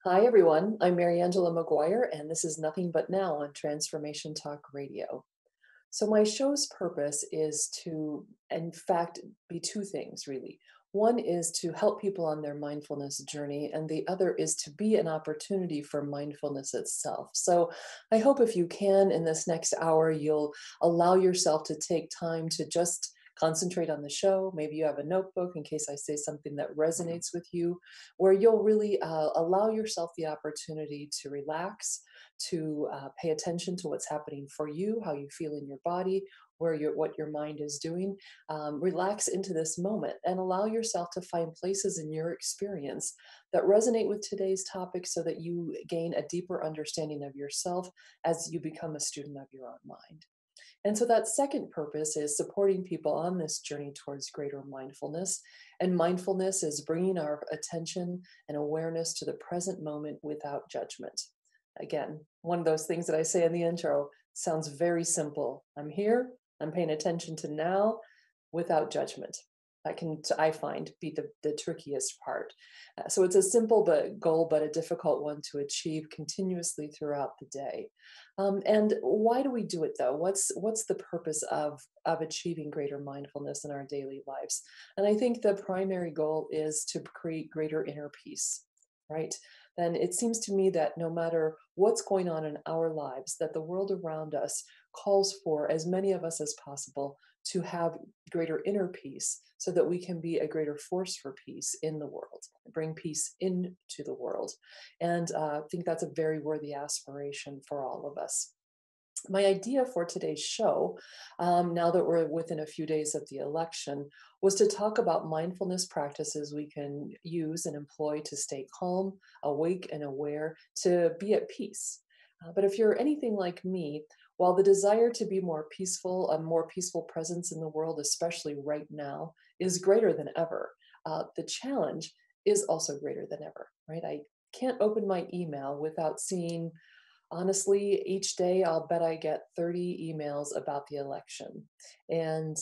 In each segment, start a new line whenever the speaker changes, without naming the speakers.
Hi, everyone. I'm Mariangela Maguire, and this is Nothing But Now on Transformation Talk Radio. So, my show's purpose is to, in fact, be two things really. One is to help people on their mindfulness journey, and the other is to be an opportunity for mindfulness itself. So, I hope if you can, in this next hour, you'll allow yourself to take time to just concentrate on the show. Maybe you have a notebook in case I say something that resonates with you, where you'll really allow yourself the opportunity to relax, to pay attention to what's happening for you, how you feel in your body, what your mind is doing. Relax into this moment and allow yourself to find places in your experience that resonate with today's topic so that you gain a deeper understanding of yourself as you become a student of your own mind. And so that second purpose is supporting people on this journey towards greater mindfulness. And mindfulness is bringing our attention and awareness to the present moment without judgment. Again, one of those things that I say in the intro sounds very simple. I'm here, I'm paying attention to now without judgment. That can, I find, be the trickiest part. So it's a simple goal, but a difficult one to achieve continuously throughout the day. And why do we do it though? What's the purpose of achieving greater mindfulness in our daily lives? And I think the primary goal is to create greater inner peace, right? Then it seems to me that no matter what's going on in our lives, that the world around us calls for as many of us as possible to have greater inner peace so that we can be a greater force for peace in the world, bring peace into the world. And I think that's a very worthy aspiration for all of us. My idea for today's show, now that we're within a few days of the election, was to talk about mindfulness practices we can use and employ to stay calm, awake, and aware, to be at peace. But if you're anything like me, while the desire to be more peaceful, a more peaceful presence in the world, especially right now, is greater than ever, the challenge is also greater than ever, right? I can't open my email without seeing, honestly, each day I'll bet I get 30 emails about the election. And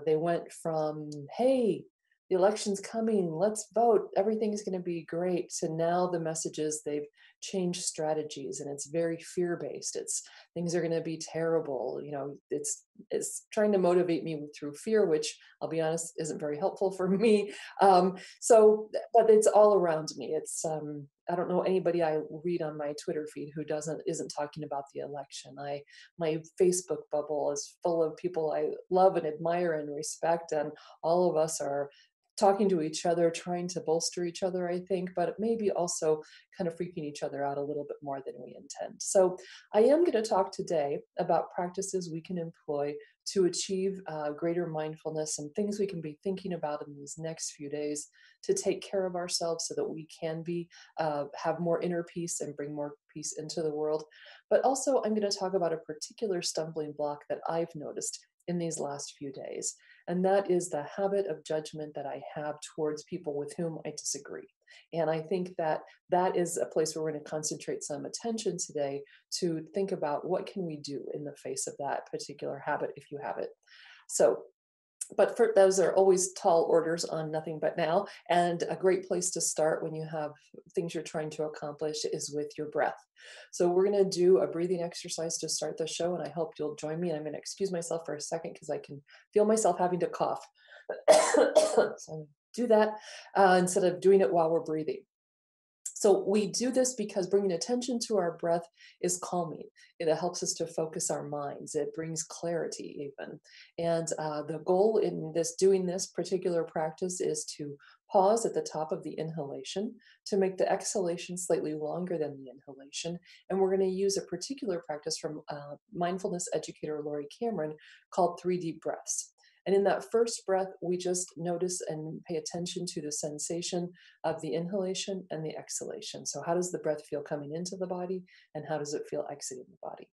they went from, hey, the election's coming, let's vote, everything's going to be great, to now the messages they've changed strategies and it's very fear-based. It's things are going to be terrible. You know, it's trying to motivate me through fear, which I'll be honest isn't very helpful for me. But it's all around me. It's I don't know anybody I read on my Twitter feed who isn't talking about the election. My Facebook bubble is full of people I love and admire and respect, and all of us are talking to each other, trying to bolster each other, I think, but maybe also kind of freaking each other out a little bit more than we intend. So I am going to talk today about practices we can employ to achieve greater mindfulness and things we can be thinking about in these next few days to take care of ourselves so that we can have more inner peace and bring more peace into the world. But also I'm going to talk about a particular stumbling block that I've noticed in these last few days. And that is the habit of judgment that I have towards people with whom I disagree. And I think that that is a place where we're going to concentrate some attention today to think about what can we do in the face of that particular habit if you have it. So, but for those are always tall orders on Nothing But Now. And a great place to start when you have things you're trying to accomplish is with your breath. So we're going to do a breathing exercise to start the show, and I hope you'll join me. And I'm going to excuse myself for a second because I can feel myself having to cough. So do that instead of doing it while we're breathing. So we do this because bringing attention to our breath is calming. It helps us to focus our minds. It brings clarity even. And the goal in doing this particular practice is to pause at the top of the inhalation to make the exhalation slightly longer than the inhalation. And we're going to use a particular practice from mindfulness educator Laurie Cameron called 3 deep breaths. And in that first breath, we just notice and pay attention to the sensation of the inhalation and the exhalation. So, how does the breath feel coming into the body, and how does it feel exiting the body?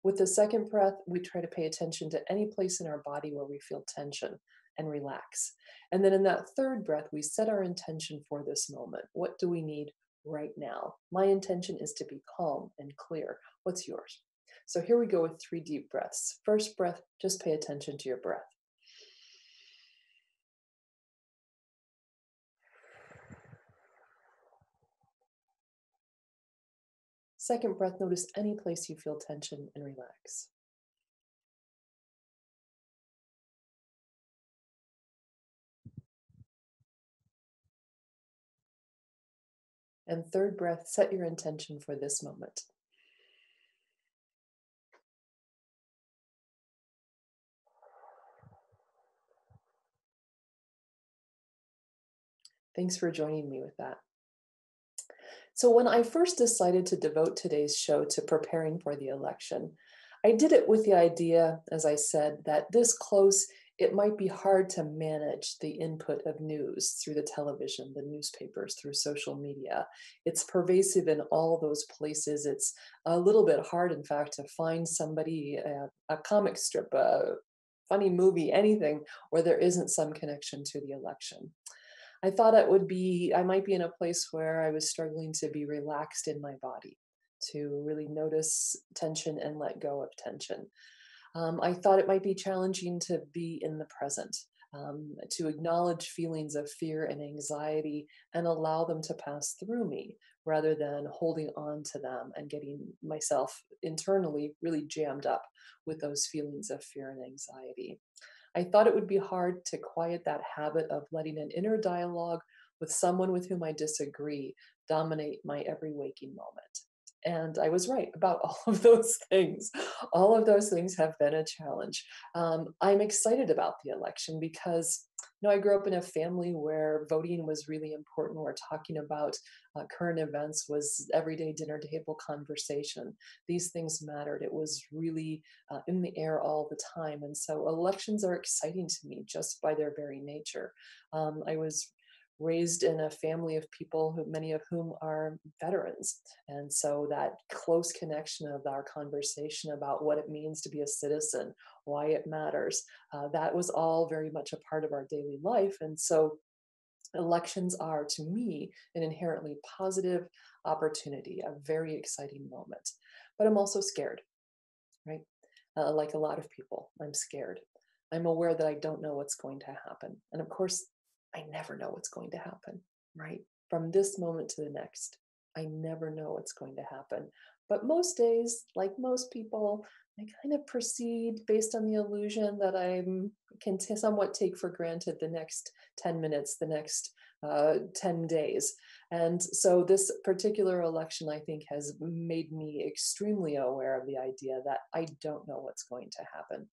With the second breath, we try to pay attention to any place in our body where we feel tension and relax. And then in that third breath, we set our intention for this moment. What do we need right now? My intention is to be calm and clear. What's yours? So here we go with 3 deep breaths. First breath, just pay attention to your breath. Second breath, notice any place you feel tension and relax. And third breath, set your intention for this moment. Thanks for joining me with that. So, when I first decided to devote today's show to preparing for the election, I did it with the idea, as I said, that this close, it might be hard to manage the input of news through the television, the newspapers, through social media. It's pervasive in all those places. It's a little bit hard, in fact, to find somebody, a comic strip, a funny movie, anything where there isn't some connection to the election. I thought I might be in a place where I was struggling to be relaxed in my body, to really notice tension and let go of tension. I thought it might be challenging to be in the present, to acknowledge feelings of fear and anxiety and allow them to pass through me rather than holding on to them and getting myself internally really jammed up with those feelings of fear and anxiety. I thought it would be hard to quiet that habit of letting an inner dialogue with someone with whom I disagree dominate my every waking moment. And I was right about all of those things. All of those things have been a challenge. I'm excited about the election because, I grew up in a family where voting was really important. We're talking about current events was everyday dinner table conversation. These things mattered. It was really in the air all the time. And so elections are exciting to me just by their very nature. I was raised in a family of people who many of whom are veterans, and so that close connection of our conversation about what it means to be a citizen, why it matters, that was all very much a part of our daily life. And so elections are, to me, an inherently positive opportunity, a very exciting moment. But I'm also scared, right? Like a lot of people, I'm scared. I'm aware that I don't know what's going to happen. And of course, I never know what's going to happen, right? From this moment to the next, I never know what's going to happen. But most days, like most people, I kind of proceed based on the illusion that I can somewhat take for granted the next 10 minutes, the next 10 days. And so this particular election, I think, has made me extremely aware of the idea that I don't know what's going to happen.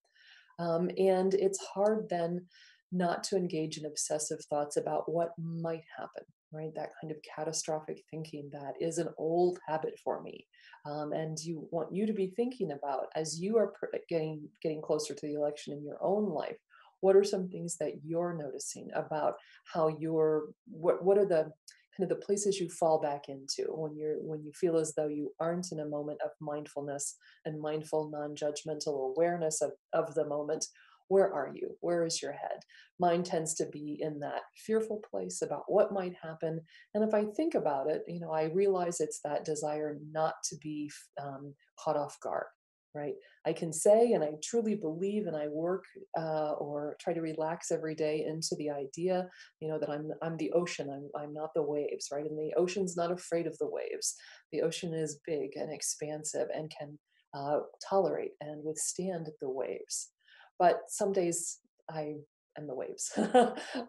And it's hard then not to engage in obsessive thoughts about what might happen, right? That kind of catastrophic thinking that is an old habit for me. And you want you to be thinking about as you are getting closer to the election in your own life. What are some things that you're noticing about how what are the kind of the places you fall back into when you feel as though you aren't in a moment of mindfulness and mindful non-judgmental awareness of the moment? Where are you? Where is your head? Mine tends to be in that fearful place about what might happen. And if I think about it, I realize it's that desire not to be caught off guard, right? I can say, and I truly believe, and I work or try to relax every day into the idea, that I'm the ocean. I'm not the waves, right? And the ocean's not afraid of the waves. The ocean is big and expansive and can tolerate and withstand the waves. But some days I am the waves.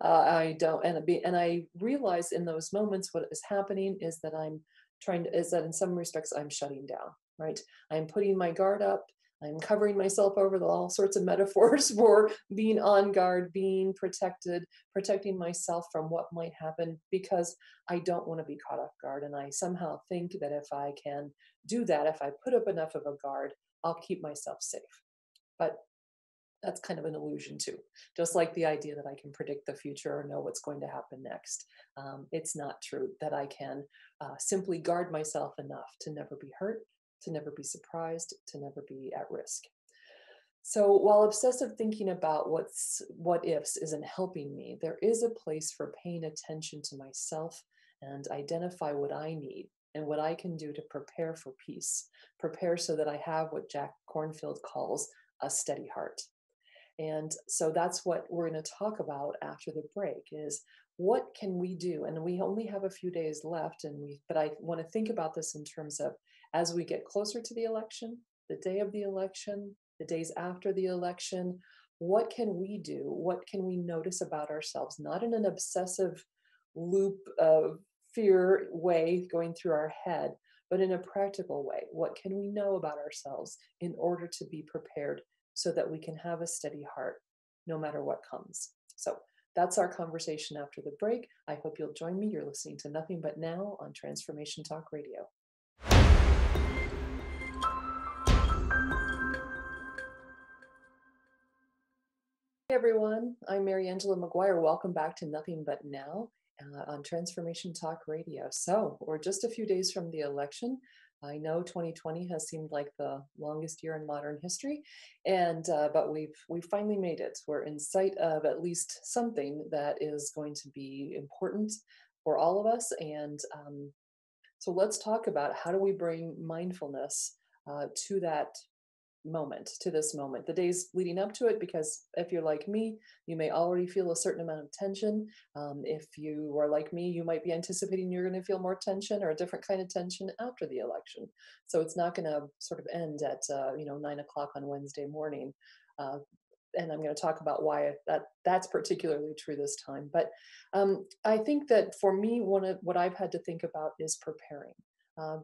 I don't, and I realize in those moments what is happening is that in some respects I'm shutting down, right? I'm putting my guard up. I'm covering myself over with all sorts of metaphors for being on guard, being protected, protecting myself from what might happen because I don't want to be caught off guard. And I somehow think that if I can do that, if I put up enough of a guard, I'll keep myself safe. But That's kind of an illusion too. Just like the idea that I can predict the future or know what's going to happen next. It's not true that I can simply guard myself enough to never be hurt, to never be surprised, to never be at risk. So while obsessive thinking about what ifs isn't helping me, there is a place for paying attention to myself and identify what I need and what I can do to prepare for peace, prepare so that I have what Jack Cornfield calls a steady heart. And so that's what we're going to talk about after the break is what can we do? And we only have a few days left but I want to think about this in terms of as we get closer to the election, the day of the election, the days after the election, what can we do? What can we notice about ourselves? Not in an obsessive loop of fear way going through our head, but in a practical way. What can we know about ourselves in order to be prepared so that we can have a steady heart no matter what comes? So that's our conversation after the break. I hope you'll join me. You're listening to Nothing But Now on Transformation Talk Radio. Hey everyone, I'm Mariangela Maguire. Welcome back to Nothing But Now on Transformation Talk Radio. So we're just a few days from the election. I know 2020 has seemed like the longest year in modern history, but we've finally made it. We're in sight of at least something that is going to be important for all of us. And so let's talk about how do we bring mindfulness to that to this moment, the days leading up to it, because if you're like me, you may already feel a certain amount of tension. If you are like me, you might be anticipating you're going to feel more tension or a different kind of tension after the election. So it's not going to sort of end at 9 o'clock on Wednesday morning. And I'm going to talk about why that's particularly true this time. But I think that for me, one of what I've had to think about is preparing.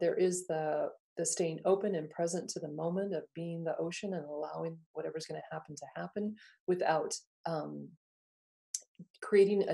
There is the staying open and present to the moment of being the ocean and allowing whatever's going to happen without creating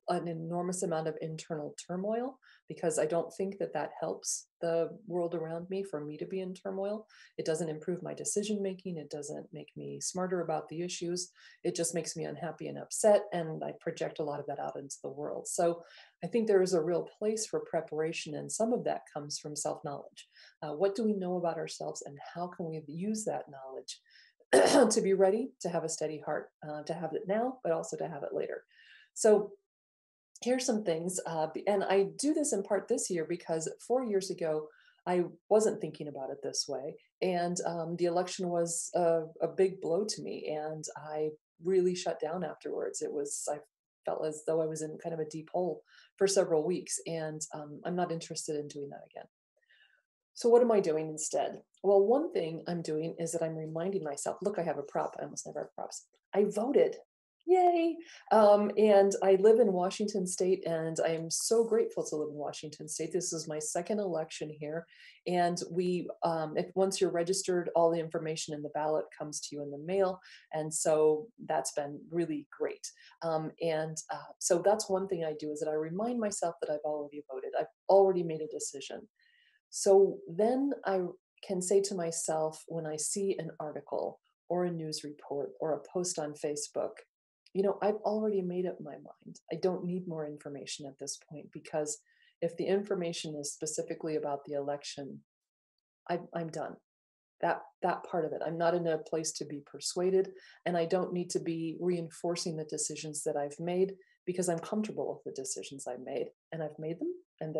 an enormous amount of internal turmoil, because I don't think that helps the world around me for me to be in turmoil. It doesn't improve my decision making. It doesn't make me smarter about the issues. It just makes me unhappy and upset, and I project a lot of that out into the world. So I think there is a real place for preparation, and some of that comes from self-knowledge. What do we know about ourselves, and how can we use that knowledge to be ready to have a steady heart, to have it now, but also to have it later. So here's some things, and I do this in part this year because 4 years ago, I wasn't thinking about it this way. And the election was a big blow to me, and I really shut down afterwards. I felt as though I was in kind of a deep hole for several weeks, and I'm not interested in doing that again. So what am I doing instead? Well, one thing I'm doing is that I'm reminding myself, look, I have a prop. I almost never have props. I voted. Yay. And I live in Washington State, and I am so grateful to live in Washington State. This is my second election here. And if once you're registered, all the information in the ballot comes to you in the mail. And so that's been really great. So that's one thing I do, is that I remind myself that I've already voted. I've already made a decision. So then I can say to myself, when I see an article or a news report or a post on Facebook, I've already made up my mind. I don't need more information at this point, because if the information is specifically about the election, I'm done. That part of it. I'm not in a place to be persuaded, and I don't need to be reinforcing the decisions that I've made, because I'm comfortable with the decisions I've made, and I've made them, and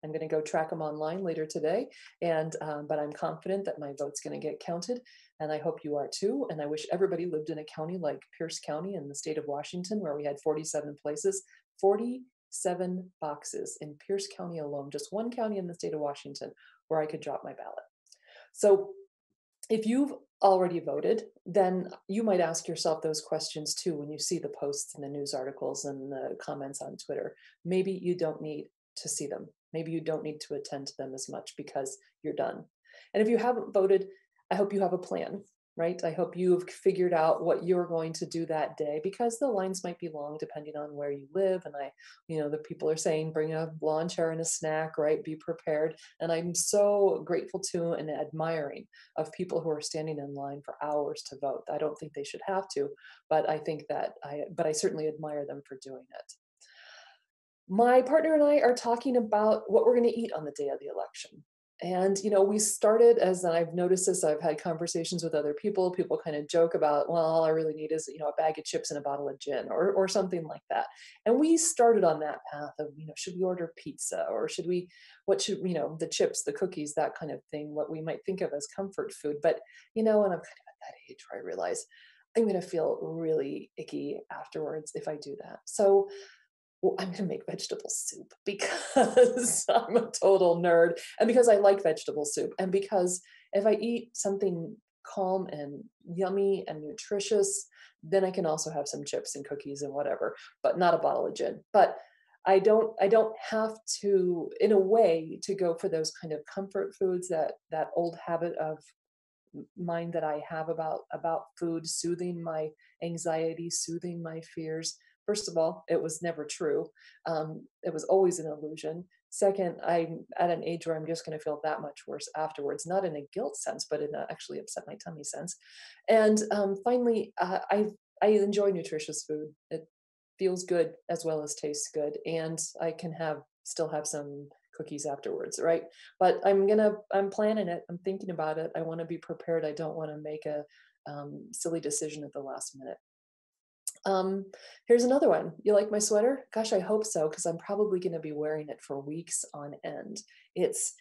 I'm going to go track them online later today, but I'm confident that my vote's going to get counted, and I hope you are too. And I wish everybody lived in a county like Pierce County in the state of Washington, where we had 47 places, 47 boxes in Pierce County alone, just one county in the state of Washington where I could drop my ballot. So if you've already voted, then you might ask yourself those questions too when you see the posts and the news articles and the comments on Twitter. Maybe you don't need to see them. Maybe you don't need to attend to them as much because you're done. And if you haven't voted, I hope you have a plan. right? I hope you've figured out what you're going to do that day because the lines might be long depending on where you live. And the people are saying bring a lawn chair and a snack, right? Be prepared. And I'm so grateful to and admiring of people who are standing in line for hours to vote. I don't think they should have to, but I certainly admire them for doing it. My partner and I are talking about what we're going to eat on the day of the election. And, we started, as I've noticed this, I've had conversations with other people. People kind of joke about, well, all I really need is, a bag of chips and a bottle of gin or something like that. And we started on that path of, should we order pizza or what should, the chips, the cookies, that kind of thing, what we might think of as comfort food. But, and I'm kind of at that age where I realize I'm going to feel really icky afterwards if I do that. So well, I'm gonna make vegetable soup because I'm a total nerd, and because I like vegetable soup, and because if I eat something calm and yummy and nutritious, then I can also have some chips and cookies and whatever, but not a bottle of gin. But I don't have to, in a way, to go for those kind of comfort foods, that old habit of mind that I have about food, soothing my anxiety, soothing my fears. First of all, it was never true. It was always an illusion. Second, I'm at an age where I'm just going to feel that much worse afterwards, not in a guilt sense, but in a actually upset my tummy sense. And finally, I enjoy nutritious food. It feels good as well as tastes good, and I can still have some cookies afterwards, right? But I'm planning it. I'm thinking about it. I want to be prepared. I don't want to make a silly decision at the last minute. Um, Here's another one. You like my sweater? Gosh, I hope so, because I'm probably going to be wearing it for weeks on end. It's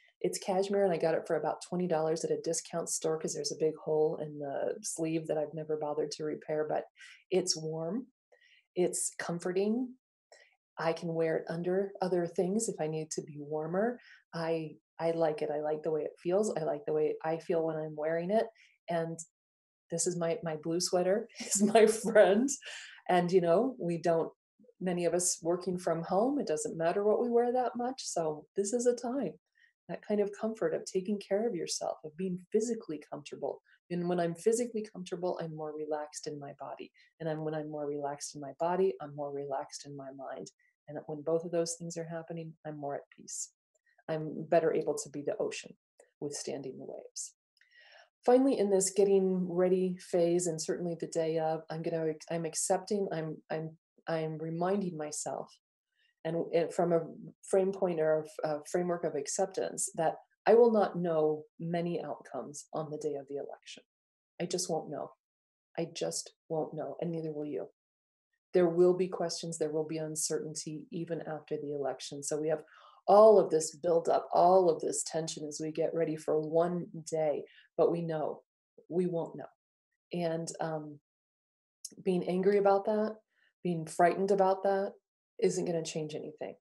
cashmere, and I got it for about $20 at a discount store because there's a big hole in the sleeve that I've never bothered to repair. But it's warm. It's comforting. I can wear it under other things if I need to be warmer. I like it. I like the way it feels. I like the way I feel when I'm wearing it. And this is my blue sweater is my friend. And we don't many of us working from home, it doesn't matter what we wear that much. So this is a time, that kind of comfort of taking care of yourself, of being physically comfortable. And when I'm physically comfortable, I'm more relaxed in my body. And when I'm more relaxed in my body, I'm more relaxed in my mind. And when both of those things are happening, I'm more at peace. I'm better able to be the ocean, withstanding the waves. Finally, in this getting ready phase, and certainly the day of, I'm accepting, I'm reminding myself, and from a frame point or a framework of acceptance, that I will not know many outcomes on the day of the election. I just won't know. I just won't know, and neither will you. There will be questions, there will be uncertainty even after the election. So we have all of this buildup, all of this tension as we get ready for one day, but we know we won't know. And being angry about that, being frightened about that, isn't going to change anything,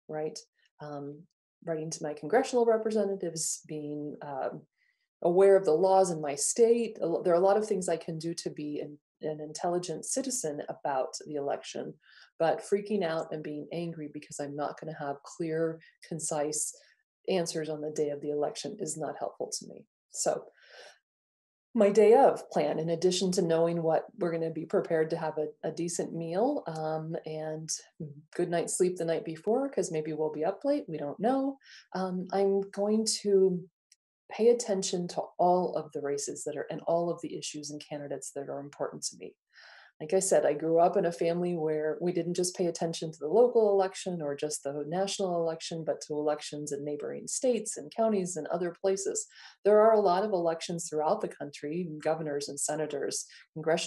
right? Um, Writing to my congressional representatives, being aware of the laws in my state. There are a lot of things I can do to be an intelligent citizen about the election, but freaking out and being angry because I'm not going to have clear, concise answers on the day of the election is not helpful to me. So, my day of plan, in addition to knowing what we're going to be prepared to have a decent meal and good night's sleep the night before, because maybe we'll be up late, we don't know. I'm going to pay attention to all of the races that are and all of the issues and candidates that are important to me. Like I said, I grew up in a family where we didn't just pay attention to the local election or just the national election, but to elections in neighboring states and counties and other places. There are a lot of elections throughout the country, governors and senators,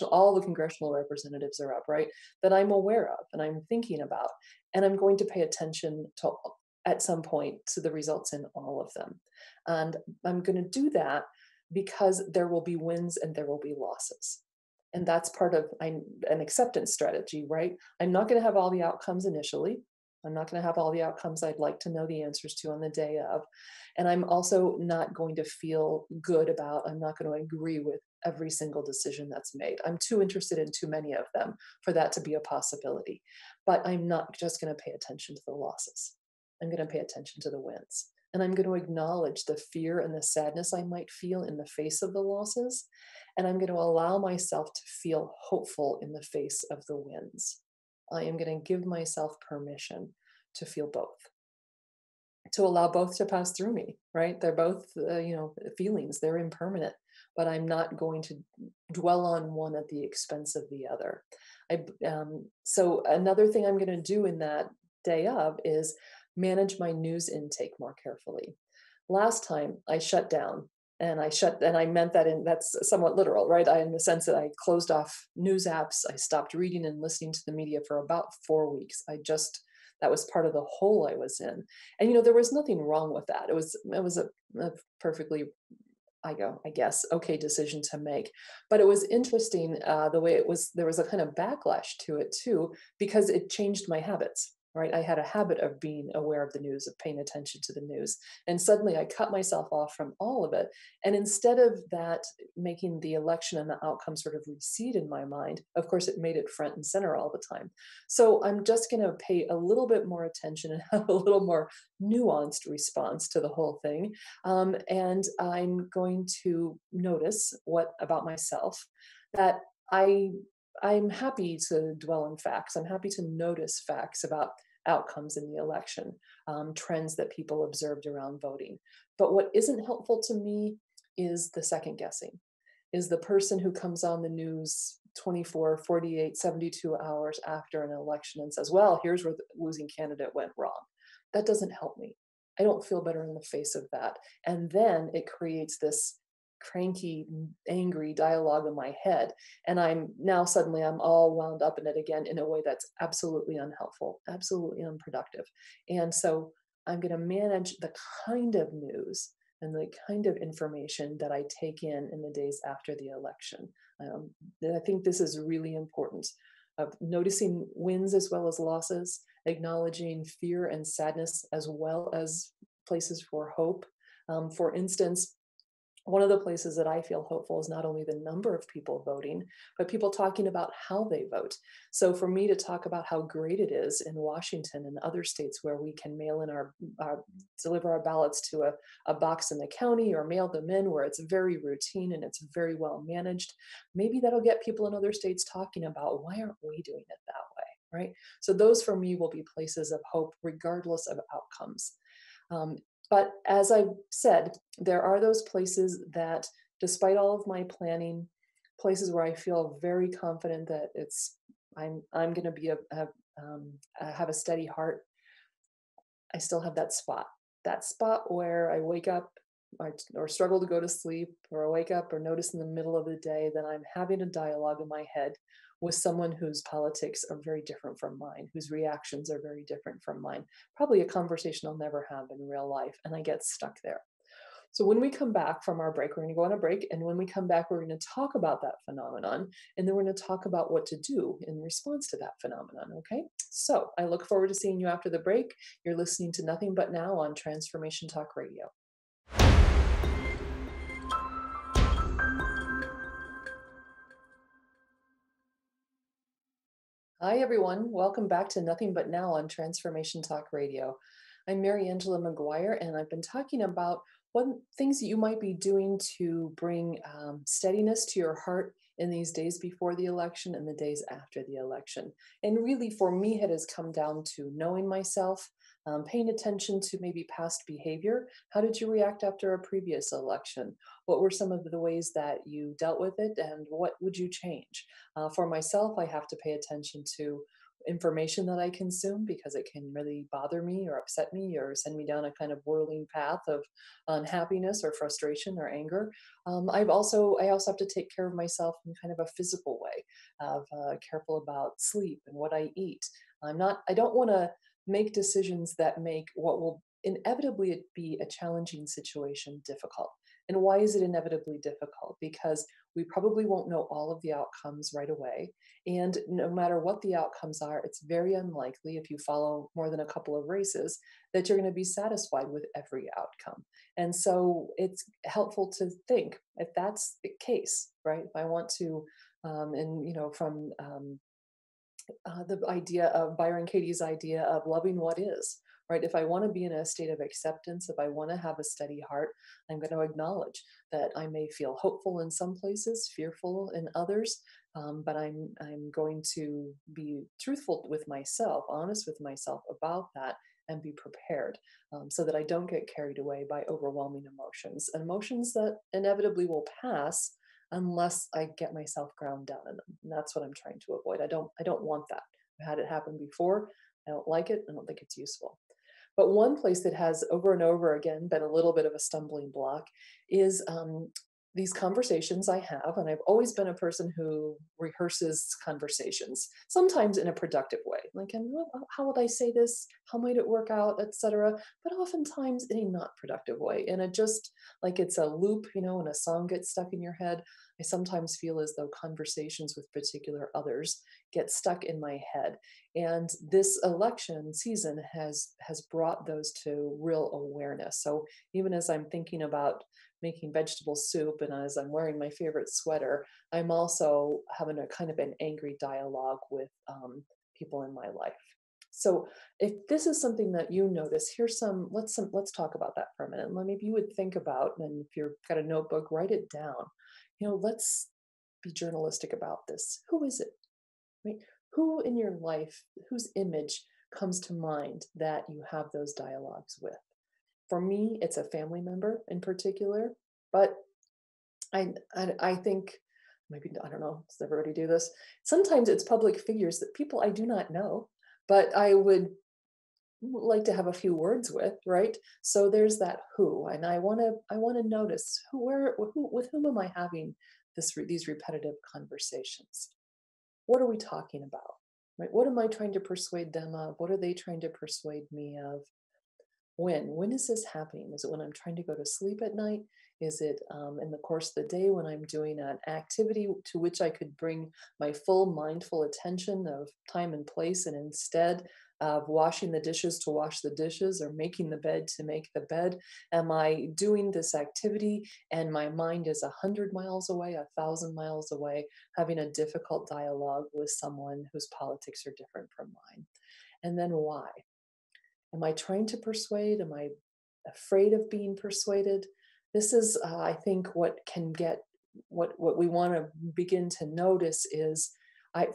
all the congressional representatives are up, right? That I'm aware of and I'm thinking about. And I'm going to pay attention to at some point to the results in all of them. And I'm going to do that because there will be wins and there will be losses. And that's part of an acceptance strategy, right? I'm not going to have all the outcomes initially. I'm not going to have all the outcomes I'd like to know the answers to on the day of. And I'm also not going to feel good I'm not going to agree with every single decision that's made. I'm too interested in too many of them for that to be a possibility. But I'm not just going to pay attention to the losses. I'm going to pay attention to the wins. And I'm going to acknowledge the fear and the sadness I might feel in the face of the losses. And I'm going to allow myself to feel hopeful in the face of the wins. I am going to give myself permission to feel both, to allow both to pass through me, right? They're both, feelings, they're impermanent, but I'm not going to dwell on one at the expense of the other. So another thing I'm going to do in that day of is manage my news intake more carefully. Last time I shut down, and I meant that, in that's somewhat literal, right? In the sense that I closed off news apps, I stopped reading and listening to the media for about 4 weeks. That was part of the hole I was in. And there was nothing wrong with that. It was a perfectly, I guess, okay decision to make. But it was interesting, the way it was. There was a kind of backlash to it too, because it changed my habits. Right, I had a habit of being aware of the news, of paying attention to the news, and suddenly I cut myself off from all of it. And instead of that making the election and the outcome sort of recede in my mind, of course, it made it front and center all the time. So I'm just going to pay a little bit more attention and have a little more nuanced response to the whole thing. And I'm going to notice what about myself that I I'm happy to dwell on facts. I'm happy to notice facts about outcomes in the election, trends that people observed around voting. But what isn't helpful to me is the second guessing, is the person who comes on the news 24, 48, 72 hours after an election and says, well, here's where the losing candidate went wrong. That doesn't help me. I don't feel better in the face of that. And then it creates this cranky, angry dialogue in my head. And I'm all wound up in it again in a way that's absolutely unhelpful, absolutely unproductive. And so I'm going to manage the kind of news and the kind of information that I take in the days after the election. Um, I think this is really important, of noticing wins as well as losses, acknowledging fear and sadness as well as places for hope. For instance, one of the places that I feel hopeful is not only the number of people voting, but people talking about how they vote. So for me to talk about how great it is in Washington and other states where we can mail in deliver our ballots to a box in the county or mail them in, where it's very routine and it's very well managed, maybe that'll get people in other states talking about, why aren't we doing it that way, right? So those for me will be places of hope regardless of outcomes. Um, but as I've said, there are those places that, despite all of my planning, places where I feel very confident that I'm going to have a steady heart. I still have that spot where I wake up, or struggle to go to sleep, or I wake up or notice in the middle of the day that I'm having a dialogue in my head with someone whose politics are very different from mine, whose reactions are very different from mine. Probably a conversation I'll never have in real life, and I get stuck there. So when we come back from our break, we're going to go on a break. And when we come back, we're going to talk about that phenomenon. And then we're going to talk about what to do in response to that phenomenon. Okay. So I look forward to seeing you after the break. You're listening to Nothing But Now on Transformation Talk Radio. Hi, everyone. Welcome back to Nothing But Now on Transformation Talk Radio. I'm Mariangela Maguire, and I've been talking about what things that you might be doing to bring steadiness to your heart in these days before the election and the days after the election. And really, for me, it has come down to knowing myself, paying attention to maybe past behavior. How did you react after a previous election? What were some of the ways that you dealt with it, and what would you change? For myself, I have to pay attention to information that I consume, because it can really bother me or upset me or send me down a kind of whirling path of unhappiness or frustration or anger. I also have to take care of myself in kind of a physical way, of careful about sleep and what I eat. I don't want to make decisions that make what will inevitably be a challenging situation difficult. And why is it inevitably difficult? Because we probably won't know all of the outcomes right away. And no matter what the outcomes are, it's very unlikely, if you follow more than a couple of races, that you're going to be satisfied with every outcome. And so it's helpful to think, if that's the case, right? If I want to, and from the idea of Byron Katie's idea of loving what is. right? If I want to be in a state of acceptance, if I want to have a steady heart, I'm going to acknowledge that I may feel hopeful in some places, fearful in others, but I'm going to be truthful with myself, honest with myself about that, and be prepared, so that I don't get carried away by overwhelming emotions that inevitably will pass unless I get myself ground down in them. And that's what I'm trying to avoid. I don't want that. I've had it happen before. I don't like it. I don't think it's useful. But one place that has over and over again been a little bit of a stumbling block is these conversations I have. And I've always been a person who rehearses conversations, sometimes in a productive way. Like, and how would I say this? How might it work out, etc. But oftentimes in a not productive way. And it just like it's a loop, when a song gets stuck in your head. I sometimes feel as though conversations with particular others get stuck in my head. And this election season has brought those to real awareness. So even as I'm thinking about making vegetable soup and as I'm wearing my favorite sweater, I'm also having a kind of an angry dialogue with people in my life. So if this is something that you notice, here's let's talk about that for a minute. And maybe you would think about, and if you've got a notebook, write it down. Let's be journalistic about this. Who is it? Right? Who in your life, whose image comes to mind that you have those dialogues with? For me, it's a family member in particular, but I think maybe, I don't know, does everybody do this? Sometimes it's public figures that people I do not know, but I would like to have a few words with, right? So there's that who, and I want to notice who with whom am I having these repetitive conversations? What are we talking about? Right? What am I trying to persuade them of? What are they trying to persuade me of? When is this happening? Is it when I'm trying to go to sleep at night? Is it in the course of the day when I'm doing an activity to which I could bring my full mindful attention of time and place, and instead of washing the dishes to wash the dishes or making the bed to make the bed, am I doing this activity and my mind is 100 miles away, 1,000 miles away, having a difficult dialogue with someone whose politics are different from mine? And then why? Am I trying to persuade? Am I afraid of being persuaded? This is, I think, what we want to begin to notice is,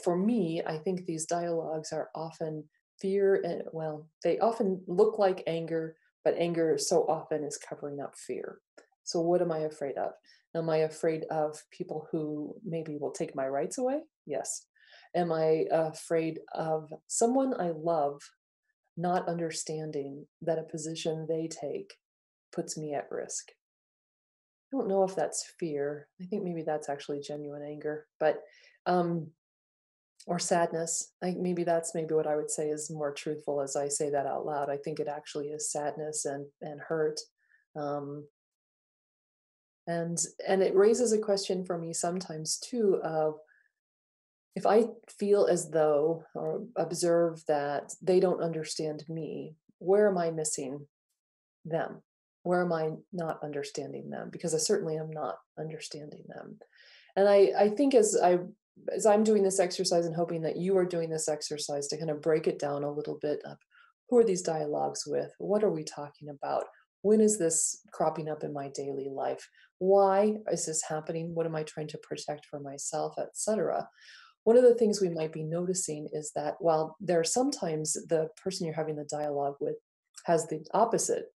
for me, I think these dialogues are often fear, and well, they often look like anger, but anger so often is covering up fear. So, what am I afraid of? Am I afraid of people who maybe will take my rights away? Yes. Am I afraid of someone I love not understanding that a position they take puts me at risk? I don't know if that's fear. I think maybe that's actually genuine anger, but um, or sadness. Maybe that's maybe what I would say is more truthful as I say that out loud. I think it actually is sadness and hurt, um, and and it raises a question for me sometimes too of, if I feel as though or observe that they don't understand me, where am I missing them? Where am I not understanding them? Because I certainly am not understanding them. And I think as I'm doing this exercise and hoping that you are doing this exercise to kind of break it down a little bit of, who are these dialogues with? What are we talking about? When is this cropping up in my daily life? Why is this happening? What am I trying to protect for myself, etc.? One of the things we might be noticing is that while there are sometimes the person you're having the dialogue with has the opposite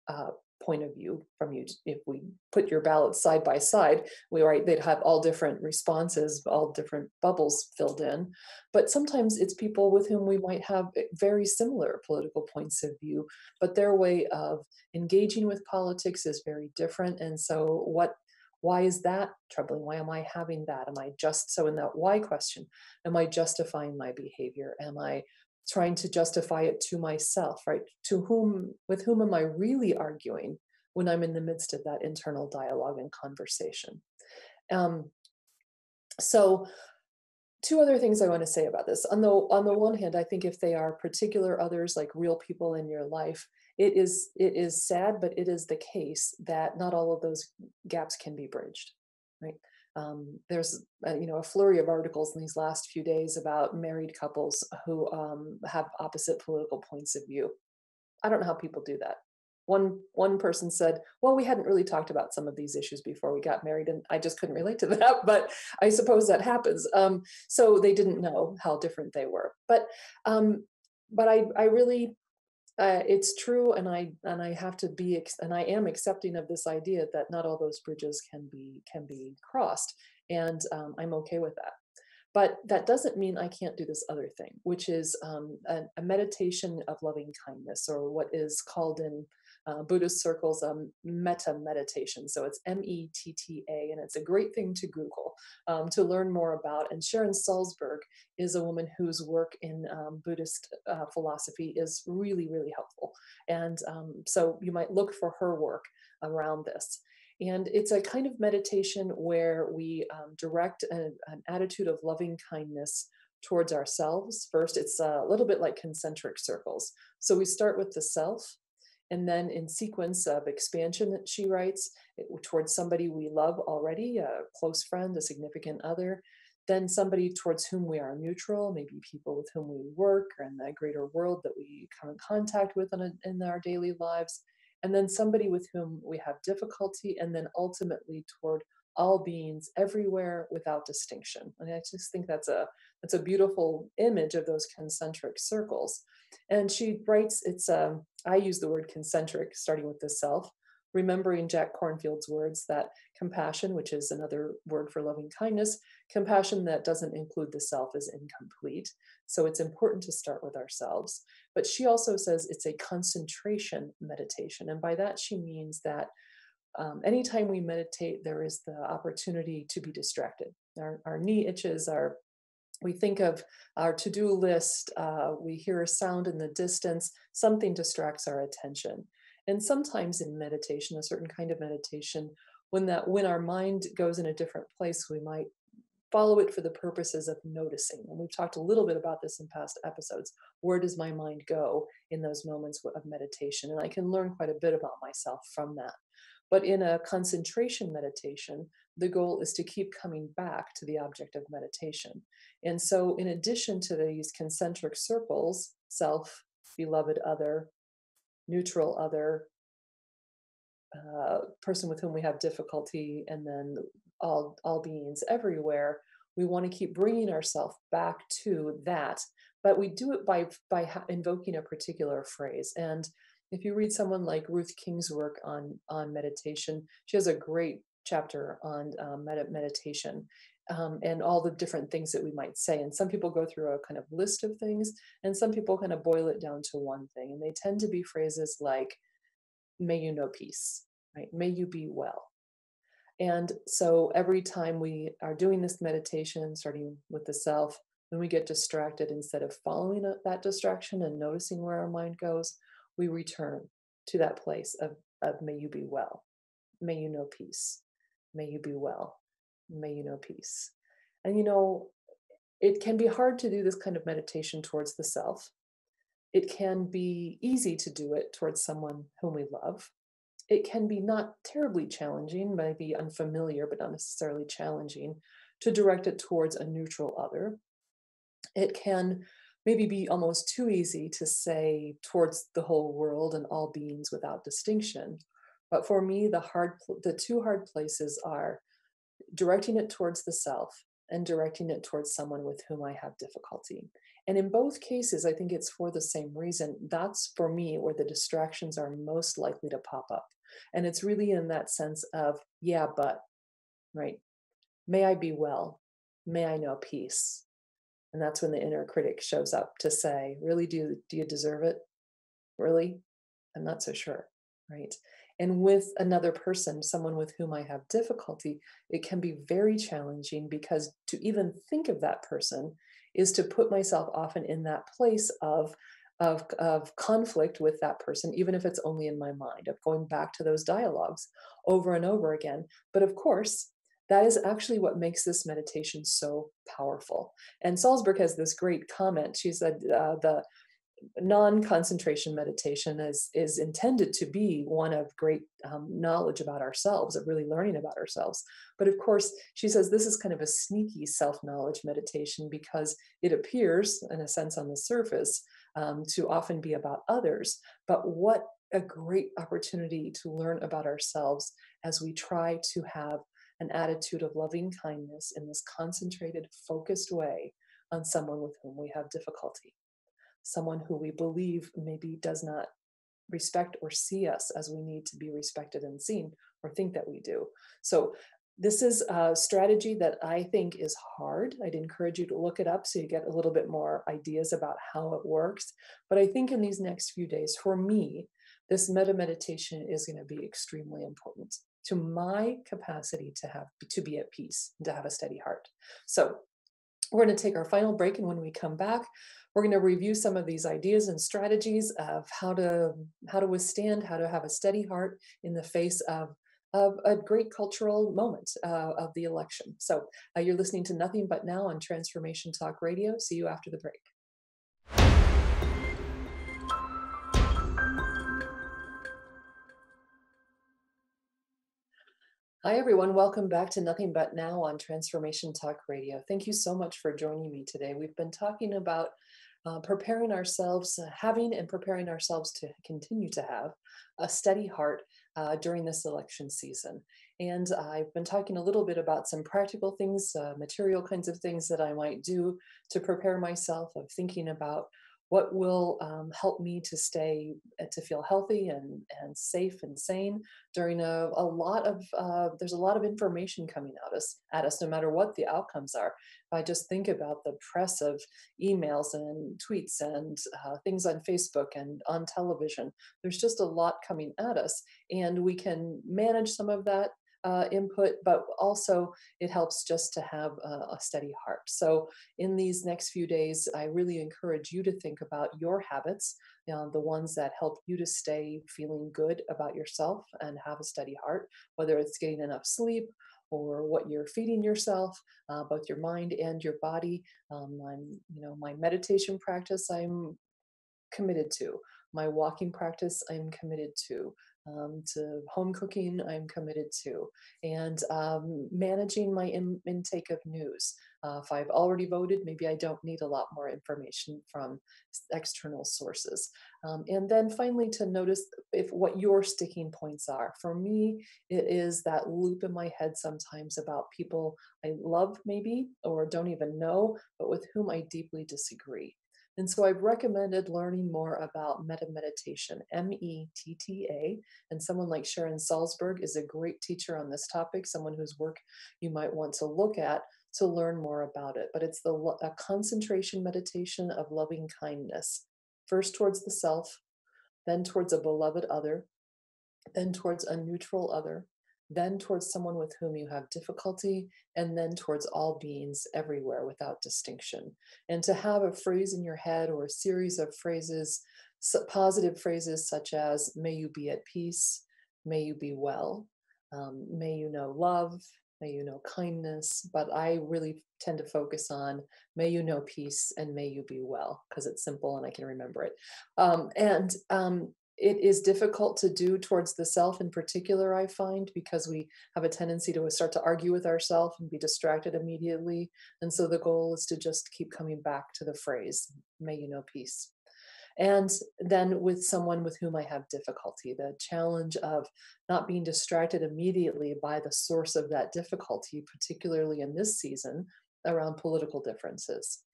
uh, point of view from you. If we put your ballots side by side, they'd have all different responses, all different bubbles filled in. But sometimes it's people with whom we might have very similar political points of view, but their way of engaging with politics is very different. And so why is that troubling? Why am I having that? Am I just so in that why question? Am I justifying my behavior? Am I trying to justify it to myself, right? With whom am I really arguing when I'm in the midst of that internal dialogue and conversation? Um, so two other things I want to say about this. On the one hand, I think if they are particular others, like real people in your life, it is sad, but it is the case that not all of those gaps can be bridged, right? There's a flurry of articles in these last few days about married couples who have opposite political points of view. I don't know how people do that. One person said, "Well, we hadn't really talked about some of these issues before we got married," and I just couldn't relate to that, but I suppose that happens. So they didn't know how different they were. Um, but I really it's true, and I have to be, and I am accepting of this idea that not all those bridges can be crossed, and I'm okay with that. But that doesn't mean I can't do this other thing, which is a meditation of loving kindness, or what is called in Buddhist circles metta meditation. So it's METTA, and it's a great thing to Google to learn more about. And Sharon Salzberg is a woman whose work in Buddhist philosophy is really, really helpful. And so you might look for her work around this. And it's a kind of meditation where we direct an attitude of loving kindness towards ourselves. First, it's a little bit like concentric circles. So we start with the self, and then in sequence of expansion, that she writes, towards somebody we love already, a close friend, a significant other, then somebody towards whom we are neutral, maybe people with whom we work or in the greater world that we come in contact with in our daily lives, and then somebody with whom we have difficulty, and then ultimately toward all beings everywhere without distinction. And I just think that's a beautiful image of those concentric circles. And she writes, I use the word concentric, starting with the self, remembering Jack Cornfield's words that compassion, which is another word for loving kindness, compassion that doesn't include the self is incomplete. So it's important to start with ourselves. But she also says it's a concentration meditation. And by that, she means that anytime we meditate, there is the opportunity to be distracted. Our knee itches, we think of our to-do list, we hear a sound in the distance, something distracts our attention. And sometimes in meditation, a certain kind of meditation, when our mind goes in a different place, we might follow it for the purposes of noticing. And we've talked a little bit about this in past episodes. Where does my mind go in those moments of meditation? And I can learn quite a bit about myself from that. But in a concentration meditation, the goal is to keep coming back to the object of meditation. And so, in addition to these concentric circles, self, beloved other, neutral other, person with whom we have difficulty, and then all beings everywhere, we want to keep bringing ourselves back to that. But we do it by invoking a particular phrase. And if you read someone like Ruth King's work on meditation, she has a great chapter on meditation. And all the different things that we might say. And some people go through a kind of list of things, and some people kind of boil it down to one thing. And they tend to be phrases like, may you know peace, right? May you be well. And so every time we are doing this meditation, starting with the self, when we get distracted, instead of following that distraction and noticing where our mind goes, we return to that place of may you be well, may you know peace, may you be well, may you know peace. And it can be hard to do this kind of meditation towards the self. It can be easy to do it towards someone whom we love. It can be not terribly challenging, maybe unfamiliar, but not necessarily challenging, to direct it towards a neutral other. It can maybe be almost too easy to say towards the whole world and all beings without distinction. But for me, the two hard places are directing it towards the self and directing it towards someone with whom I have difficulty. And in both cases, I think it's for the same reason. That's for me where the distractions are most likely to pop up. And it's really in that sense of, yeah, but, right? May I be well. May I know peace. And that's when the inner critic shows up to say, really, do you deserve it? Really? I'm not so sure, right? And with another person, someone with whom I have difficulty, it can be very challenging, because to even think of that person is to put myself often in that place of conflict with that person, even if it's only in my mind, of going back to those dialogues over and over again. But of course, that is actually what makes this meditation so powerful. And Salzberg has this great comment. She said, the non-concentration meditation is intended to be one of great knowledge about ourselves, of really learning about ourselves. But of course, she says this is kind of a sneaky self-knowledge meditation, because it appears, in a sense, on the surface, to often be about others. But what a great opportunity to learn about ourselves as we try to have an attitude of loving kindness in this concentrated, focused way on someone with whom we have difficulty, someone who we believe maybe does not respect or see us as we need to be respected and seen, or think that we do. So this is a strategy that I think is hard. I'd encourage you to look it up so you get a little bit more ideas about how it works. But I think in these next few days, for me, this meta meditation is going to be extremely important to my capacity to be at peace, to have a steady heart. So we're going to take our final break, and when we come back, we're going to review some of these ideas and strategies of how to withstand, how to have a steady heart in the face of a great cultural moment of the election. So you're listening to Nothing But Now on Transformation Talk Radio. See you after the break. Hi, everyone. Welcome back to Nothing But Now on Transformation Talk Radio. Thank you so much for joining me today. We've been talking about preparing ourselves, having and preparing ourselves to continue to have a steady heart during this election season. And I've been talking a little bit about some practical things, material kinds of things that I might do to prepare myself, of thinking about what will help me to feel healthy and safe and sane during a lot of there's a lot of information coming at us no matter what the outcomes are. If I just think about the press of emails and tweets and things on Facebook and on television, there's just a lot coming at us, and we can manage some of that input, but also it helps just to have a steady heart. So in these next few days, I really encourage you to think about your habits, the ones that help you to stay feeling good about yourself and have a steady heart, whether it's getting enough sleep or what you're feeding yourself, both your mind and your body. My meditation practice, I'm committed to. My walking practice, I'm committed to home cooking, I'm committed to, and managing my intake of news. If I've already voted, maybe I don't need a lot more information from external sources. And then finally, to notice what your sticking points are. For me, it is that loop in my head sometimes about people I love, maybe, or don't even know, but with whom I deeply disagree. And so I've recommended learning more about metta meditation, METTA, and someone like Sharon Salzberg is a great teacher on this topic, someone whose work you might want to look at to learn more about it. But it's a concentration meditation of loving kindness, first towards the self, then towards a beloved other, then towards a neutral other, then towards someone with whom you have difficulty, and then towards all beings everywhere without distinction. And to have a phrase in your head or a series of phrases, positive phrases such as, may you be at peace, may you be well, may you know love, may you know kindness, but I really tend to focus on may you know peace and may you be well, because it's simple and I can remember it. It is difficult to do towards the self in particular, I find, because we have a tendency to start to argue with ourselves and be distracted immediately. And so the goal is to just keep coming back to the phrase, may you know peace. And then with someone with whom I have difficulty, the challenge of not being distracted immediately by the source of that difficulty, particularly in this season around political differences.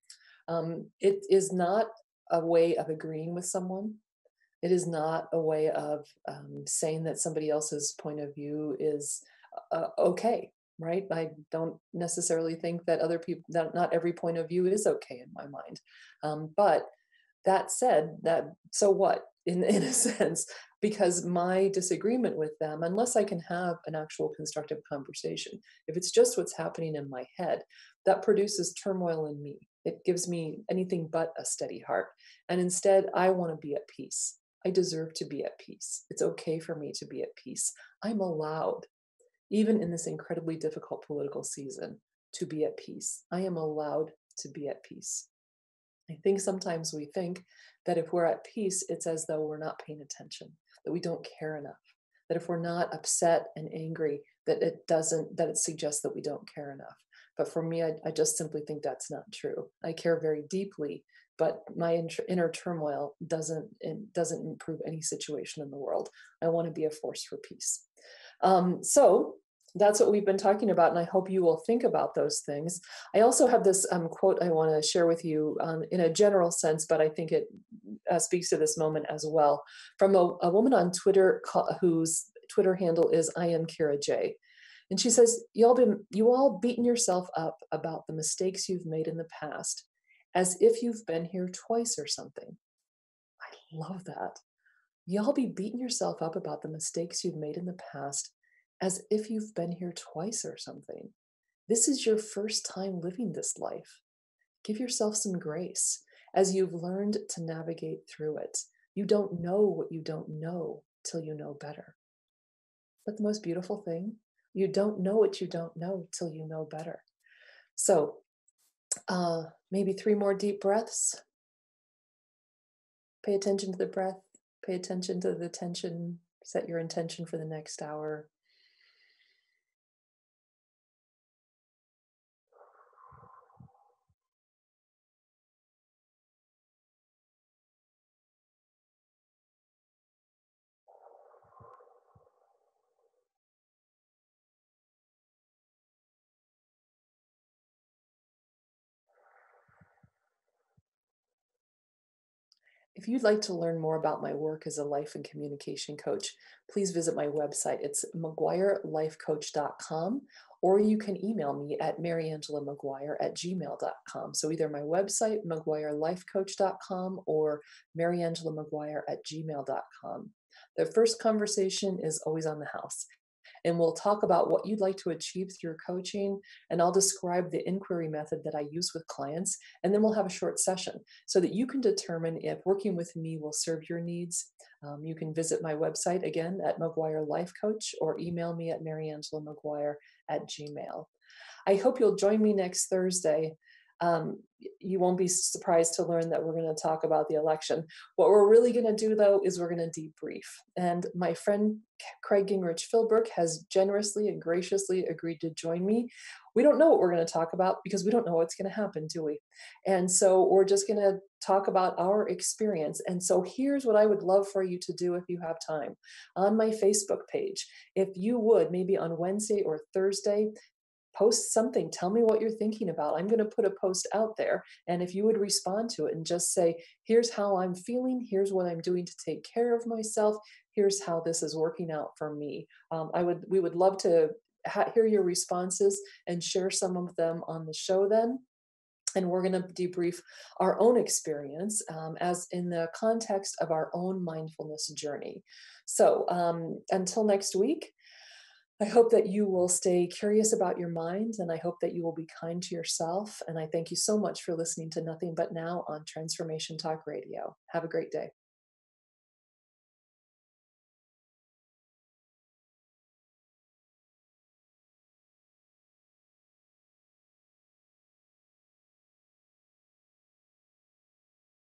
It is not a way of agreeing with someone. It is not a way of saying that somebody else's point of view is okay, right? I don't necessarily think that that not every point of view is okay in my mind. But that said, so what? In a sense, because my disagreement with them, unless I can have an actual constructive conversation, if it's just what's happening in my head, that produces turmoil in me. It gives me anything but a steady heart. And instead, I want to be at peace. I deserve to be at peace. It's okay for me to be at peace. I'm allowed, even in this incredibly difficult political season, to be at peace. I am allowed to be at peace. I think sometimes we think that if we're at peace, it's as though we're not paying attention, that we don't care enough, that if we're not upset and angry, that it suggests that we don't care enough. But for me, I just simply think that's not true. I care very deeply, but my inner turmoil doesn't improve any situation in the world. I want to be a force for peace. So that's what we've been talking about, and I hope you will think about those things. I also have this quote I want to share with you in a general sense, but I think it speaks to this moment as well, from a woman on Twitter whose Twitter handle is I am Kira J. And she says, you all beaten yourself up about the mistakes you've made in the past, as if you've been here twice or something. I love that. Y'all be beating yourself up about the mistakes you've made in the past as if you've been here twice or something. This is your first time living this life. Give yourself some grace as you've learned to navigate through it. You don't know what you don't know till you know better. But the most beautiful thing, you don't know what you don't know till you know better. So maybe 3 more deep breaths. Pay attention to the breath. Pay attention to the tension. Set your intention for the next hour. If you'd like to learn more about my work as a life and communication coach, please visit my website. It's maguirelifecoach.com, or you can email me at mariangelamaguire@gmail.com. So either my website, maguirelifecoach.com, or mariangelamaguire@gmail.com. The first conversation is always on the house. And we'll talk about what you'd like to achieve through coaching. And I'll describe the inquiry method that I use with clients. And then we'll have a short session so that you can determine if working with me will serve your needs. You can visit my website again at Maguire Life Coach, or email me at mariangelamaguire@gmail. I hope you'll join me next Thursday. You won't be surprised to learn that we're going to talk about the election. What we're really going to do, though, is we're going to debrief. And my friend Craig Gingrich Philbrook has generously and graciously agreed to join me. We don't know what we're going to talk about because we don't know what's going to happen, do we? And so we're just going to talk about our experience. And so here's what I would love for you to do if you have time. On my Facebook page, if you would, maybe on Wednesday or Thursday, post something. Tell me what you're thinking about. I'm going to put a post out there. And if you would respond to it and just say, here's how I'm feeling, here's what I'm doing to take care of myself, here's how this is working out for me. We would love to hear your responses and share some of them on the show then. And we're going to debrief our own experience as in the context of our own mindfulness journey. So until next week, I hope that you will stay curious about your mind, and I hope that you will be kind to yourself. And I thank you so much for listening to Nothing But Now on Transformation Talk Radio. Have a great day.